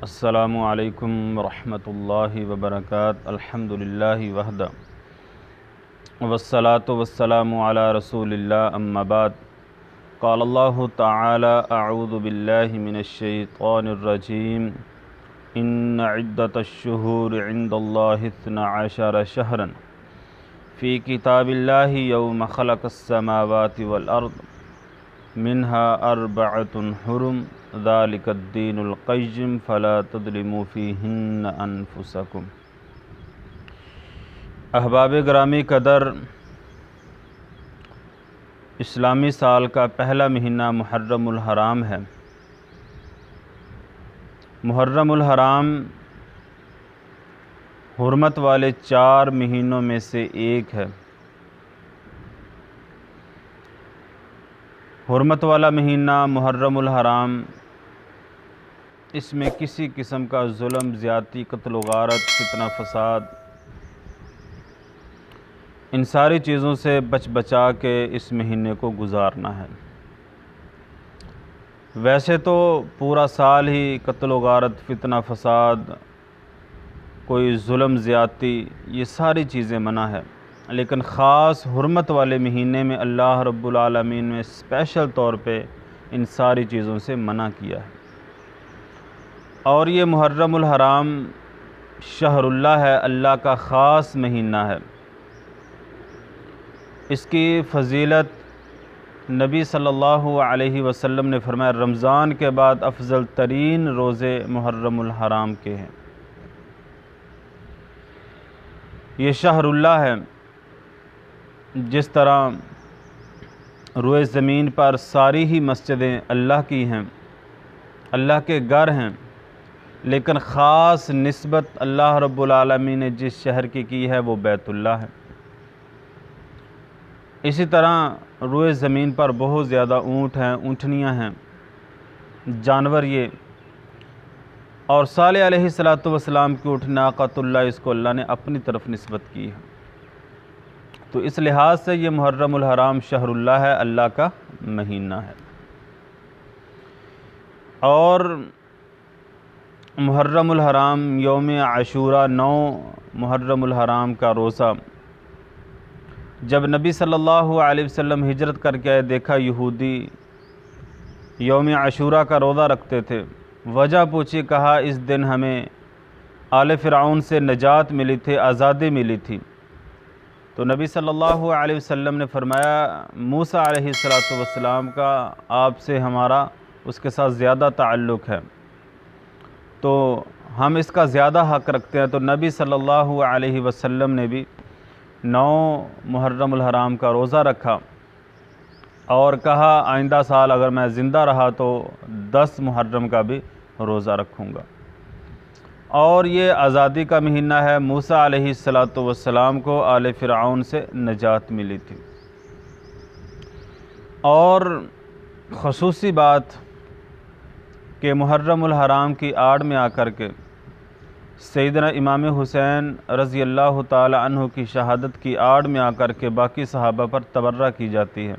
अस्सलामु अलैकुम वरहमतुल्लाहि वबरकातुहू। अल्हम्दुलिल्लाहि वहदा वस्सलातु वस्सलामु अला रसूलिल्लाह अम्मा बाद। क़ालल्लाहु तआला अऊज़ु बिल्लाहि मिनश्शैतानिर रजीम। इन्न इद्दतश्शुहूरि इंदल्लाहि इस्ना अशरा शहरन फ़ी किताबिल्लाहि यौम ख़लक़स्समावाति वल अर्द मिन्हा अर्बअतुन हुरुम ज़ालिकद्दीनुल क़य्यिम फ़ला तज़लिमू फ़ीहिन्ना अनफ़ुसकुम। अहबाब ग्रामी कदर, इस्लामी साल का पहला महीना मुहर्रमुल हराम है। मुहर्रमुल हराम हुर्मत वाले 4 महीनों में से एक है। हुर्मत वाला महीना मुहर्रमुल हराम, इसमें किसी किस्म का जुल्म, ज़्यादती, क़त्ल गारत, फितना फ़साद, इन सारी चीज़ों से बचा के इस महीने को गुजारना है। वैसे तो पूरा साल ही क़त्ल गारत, फितना फ़साद, कोई जुल्म, ज़्यादती, ये सारी चीज़ें मना है, लेकिन ख़ास हुर्मत वाले महीने में अल्लाह रब्बुल आलमीन ने स्पेशल तौर पे इन सारी चीज़ों से मना किया है। और ये मुहर्रमुल हराम शहरुल्लाह है, अल्लाह का ख़ास महीना है। इसकी फ़जीलत नबी सल्लल्लाहु अलैहि वसल्लम ने फरमाया, रमज़ान के बाद अफजल तरीन रोज़े मुहर्रमुल हराम के हैं। ये शहरुल्लाह है। जिस तरह रुए ज़मीन पर सारी ही मस्जिदें अल्लाह की हैं, अल्लाह के घर हैं, लेकिन ख़ास निस्बत अल्लाह रब्बुल आलमीन ने जिस शहर की है वो बैतुल्लाह है। इसी तरह रुए ज़मीन पर बहुत ज़्यादा ऊँट हैं, ऊँटनियाँ हैं, जानवर ये, और सालेह अलैहिस्सलातु वस्सलाम की ऊँट नाक़तुल्लाह, इसको अल्लाह ने अपनी तरफ निस्बत की है। तो इस लिहाज से ये मुहर्रमुल हराम शहरुल्लाह है, अल्लाह का महीना है। और मुहर्रमुल हराम यौम आशूरा 9 मुहर्रमुल हराम का रोज़ा जब नबी सल्लल्लाहु अलैहि वसल्लम हिजरत करके आए, देखा यहूदी यौम आशूरा का रोज़ा रखते थे। वजह पूछी, कहा इस दिन हमें आले फ़िरऔन से नजात मिली थी, आज़ादी मिली थी। तो नबी सल्लल्लाहु अलैहि वसल्लम ने फरमाया, मूसा अलैहिस्सलातु वस्सलाम का आपसे हमारा उसके साथ ज़्यादा ताल्लुक़ है, तो हम इसका ज़्यादा हक़ रखते हैं। तो नबी सल्लल्लाहु अलैहि वसल्लम ने भी 9 मुहर्रमुल हराम का रोज़ा रखा और कहा आइंदा साल अगर मैं ज़िंदा रहा तो 10 मुहर्रम का भी रोज़ा रखूँगा। और ये आज़ादी का महीना है। मूसा अलैहिस्सलातु वस्सलाम को आले फ़िरऔन से नजात मिली थी। और ख़ुसूसी बात कि मुहर्रमुल हराम की आड़ में आकर के सैयदना इमाम हुसैन रज़ी अल्लाह ताला अन्हु की शहादत की आड़ में आकर के बाकी सहाबा पर तबर्रा की जाती है।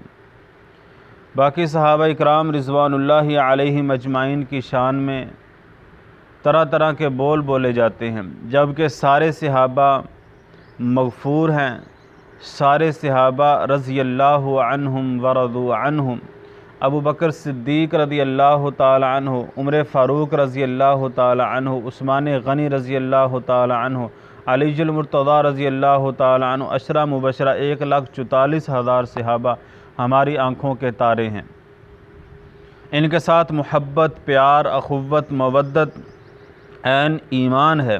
बाकी सहाबा इकराम रिज़वानुल्लाहि अलैहिम अजमाइन की शान में तरह तरह के बोल बोले जाते हैं, जबकि सारे सहाबा मग़फ़ूर हैं, सारे सहाबा रज़ी अल्लाहु अन्हुम व रज़ू अन्हुम। अबू बकर सिद्दीक़ रज़ी अल्लाह ताला अन्हु, उमर फ़ारूक रज़ी अल्लाह ताला अन्हु, उस्मान गनी रज़ी अल्लाह ताला अन्हु, अलीजुल मुर्तज़ा रज़ी अल्लाह ताला अन्हु, अशरा मुबशरा 1,44,000 सहाबा हमारी आँखों के तारे हैं। इनके साथ मोहब्बत, प्यार, अख़ुव्वत, मवद्दत एन ईमान है।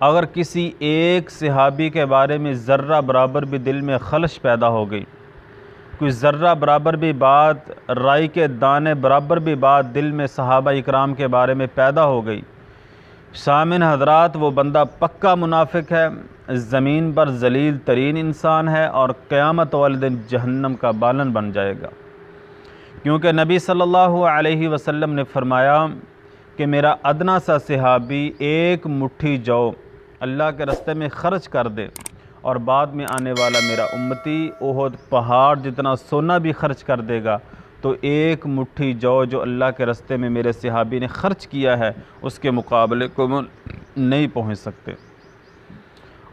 अगर किसी एक सहाबी के बारे में ज़र्रा बराबर भी दिल में खलश पैदा हो गई, कोई ज़र्रा बराबर भी बात, राई के दाने बराबर भी बात दिल में सहाबा इकराम के बारे में पैदा हो गई, सामिन हज़रात, वो बंदा पक्का मुनाफिक है, ज़मीन पर जलील तरीन इंसान है और क़यामत वाले दिन जहन्नम का बालन बन जाएगा। क्योंकि नबी सल्लल्लाहु अलैहि वसल्लम ने फरमाया कि मेरा अदना सा सहाबी एक मुट्ठी जौ अल्लाह के रास्ते में ख़र्च कर दे और बाद में आने वाला मेरा उम्मती ओहद पहाड़ जितना सोना भी खर्च कर देगा तो एक मुट्ठी जौ जो अल्लाह के रस्ते में मेरे सहाबी ने ख़र्च किया है उसके मुकाबले को वो नहीं पहुँच सकते।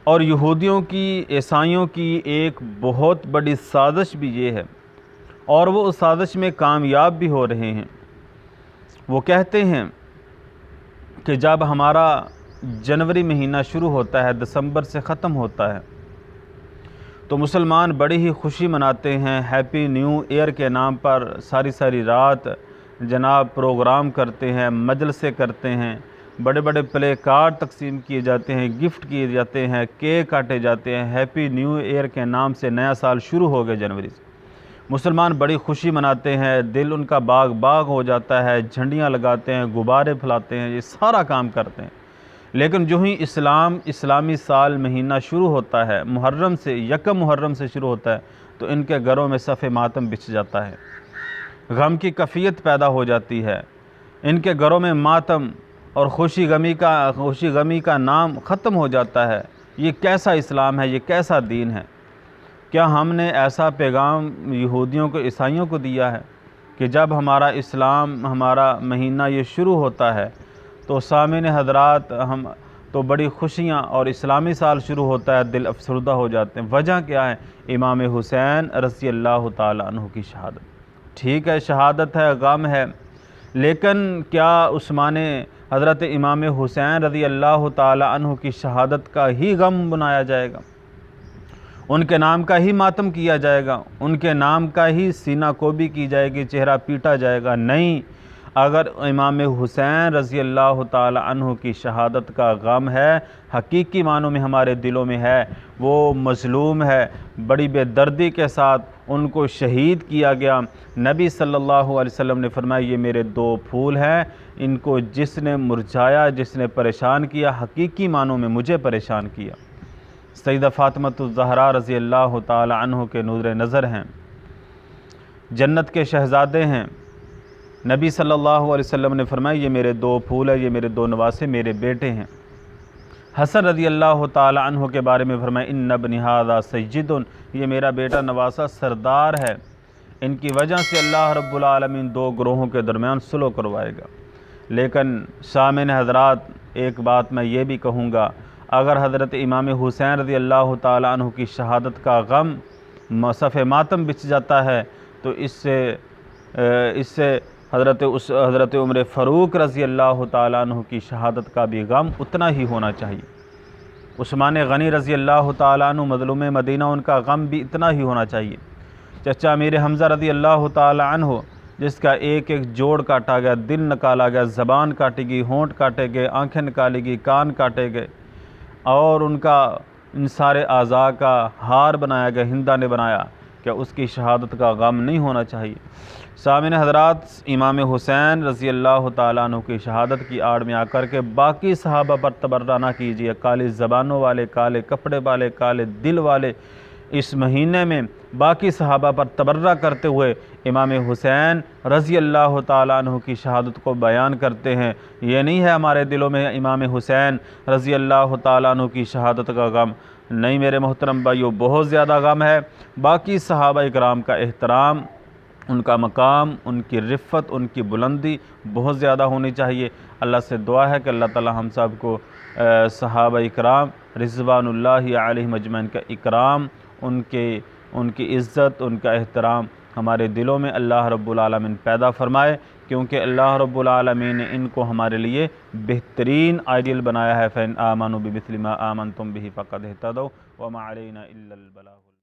और यहूदियों की, ईसाइयों की एक बहुत बड़ी साजिश भी ये है, और वो उस साजिश में कामयाब भी हो रहे हैं। वो कहते हैं कि जब हमारा जनवरी महीना शुरू होता है, दिसंबर से ख़त्म होता है, तो मुसलमान बड़ी ही खुशी मनाते हैं। हैप्पी न्यू ईयर के नाम पर सारी सारी रात जनाब प्रोग्राम करते हैं, मजलिसें करते हैं, बड़े बड़े प्ले कार्ड तकसीम किए जाते हैं, गिफ्ट किए जाते हैं, केक काटे जाते हैं। हैप्पी न्यू ईयर के नाम से नया साल शुरू हो गया जनवरी से। मुसलमान बड़ी खुशी मनाते हैं, दिल उनका बाग बाग हो जाता है, झंडियाँ लगाते हैं, गुब्बारे फैलाते हैं, ये सारा काम करते हैं। लेकिन जो ही इस्लामी साल महीना शुरू होता है, मुहर्रम से, यकम मुहर्रम से शुरू होता है, तो इनके घरों में सफ़े मातम बिछ जाता है, गम की कैफियत पैदा हो जाती है। इनके घरों में मातम और खुशी गमी का नाम ख़त्म हो जाता है। ये कैसा इस्लाम है, ये कैसा दीन है? क्या हमने ऐसा पैगाम यहूदियों को, ईसाइयों को दिया है कि जब हमारा इस्लाम, हमारा महीना ये शुरू होता है तो सामने हजरात हम तो बड़ी खुशियाँ, और इस्लामी साल शुरू होता है दिल अफसरदा हो जाते हैं। वजह क्या है? इमाम हुसैन रज़ी अल्लाह ताला अन्हु की शहादत। ठीक है, शहादत है, गम है, लेकिन क्या उस्मान हज़रत इमाम हुसैन रज़ी अल्लाह ताला अन्हु की शहादत का ही गम मनाया जाएगा? उनके नाम का ही मातम किया जाएगा? उनके नाम का ही सीना कोबी की जाएगी, चेहरा पीटा जाएगा? नहीं। अगर इमाम हुसैन रज़ी अल्लाह ताला अन्हु की शहादत का गम है, हकीकी मानों में हमारे दिलों में है, वो मज़लूम है, बड़ी बेदर्दी के साथ उनको शहीद किया गया। नबी सल्लल्लाहु अलैहि वसल्लम ने फरमाया, ये मेरे दो फूल हैं, इनको जिसने मुरझाया, जिसने परेशान किया, हकीकी मानों में मुझे परेशान किया। सैयदा फ़ातिमतुज़ ज़हरा रज़ी अल्लाह ताला अन्हु के नूर नज़र हैं, जन्नत के शहज़ादे हैं। नबी सल्लल्लाहु अलैहि वसल्लम ने फरमाया, ये मेरे दो फूल है, ये मेरे दो नवासे, मेरे बेटे हैं। हसन रज़ी अल्लाह ताला अन्हु के बारे में फरमाया, इन्न इब्नी हाज़ा सय्यिदुन, ये मेरा बेटा नवासा सरदार है। इनकी वजह से अल्लाह रब्बुल आलमीन दो ग्रोहों के दरमियान सुलह करवाएगा। लेकिन सामने हज़रात, एक बात मैं ये भी कहूँगा, अगर हज़रत इमाम हुसैन रज़ी अल्लाह ताला अन्हु की शहादत का गम, सफ़े मातम बिछ जाता है, तो इससे हज़रत उमर फ़ारूक रज़ी अल्लाह ताला अन्हु की शहादत का भी गम उतना ही होना चाहिए। उस्मान गनी रज़ी अल्लाह ताला अन्हु मज़लूम मदीना, उनका गम भी इतना ही होना चाहिए। चचा अमीर हमज़ा रज़ी अल्लाह ताला अन्हु, जिसका एक एक जोड़ काटा गया, दिल निकाला गया, ज़बान काटी गई, होंठ काटे गए, आँखें निकाली गई, कान काटे गए, और उनका इन सारे आज़ा का हार बनाया गया, हिंदा ने बनाया, क्या उसकी शहादत का गम नहीं होना चाहिए? सामने हज़रात, इमाम हुसैन रज़ी अल्लाह ताला अन्हु की शहादत की आड़ में आकर के बाकी सहाबा पर तबर्रा ना कीजिए। काली ज़बानों वाले, काले कपड़े वाले, काले दिल वाले इस महीने में बाकी सहाबा पर तबर्रा करते हुए इमाम हुसैन रज़ी अल्लाह ताला अन्हु की शहादत को बयान करते हैं। ये नहीं है हमारे दिलों में इमाम हुसैन रज़ी अल्लाह ताला अन्हु की शहादत का गम। नहीं मेरे मोहतरम भाइयों, बहुत ज़्यादा गम है। बाकी सहाबा इकराम का एहतराम, उनका मकाम, उनकी रिफ़त, उनकी बुलंदी बहुत ज़्यादा होनी चाहिए। अल्लाह से दुआ है कि अल्लाह ताला हम सब को सहाबा इकराम रिज़वानुल्लाहि अलैहिम अजमईन का इकराम, उनकी इज़्ज़त, उनका एहतराम हमारे दिलों में अल्लाह रब्बुल आलमीन पैदा फ़रमाए, क्योंकि अल्लाह रब्बुल आलमीन ने इनको हमारे लिए बेहतरीन आइडियल बनाया है। फ़इन आमनु बिमिस्लि मा आमनतुम बिही फ़क़द इहतदौ व मा अलैना इल्लल बलाग।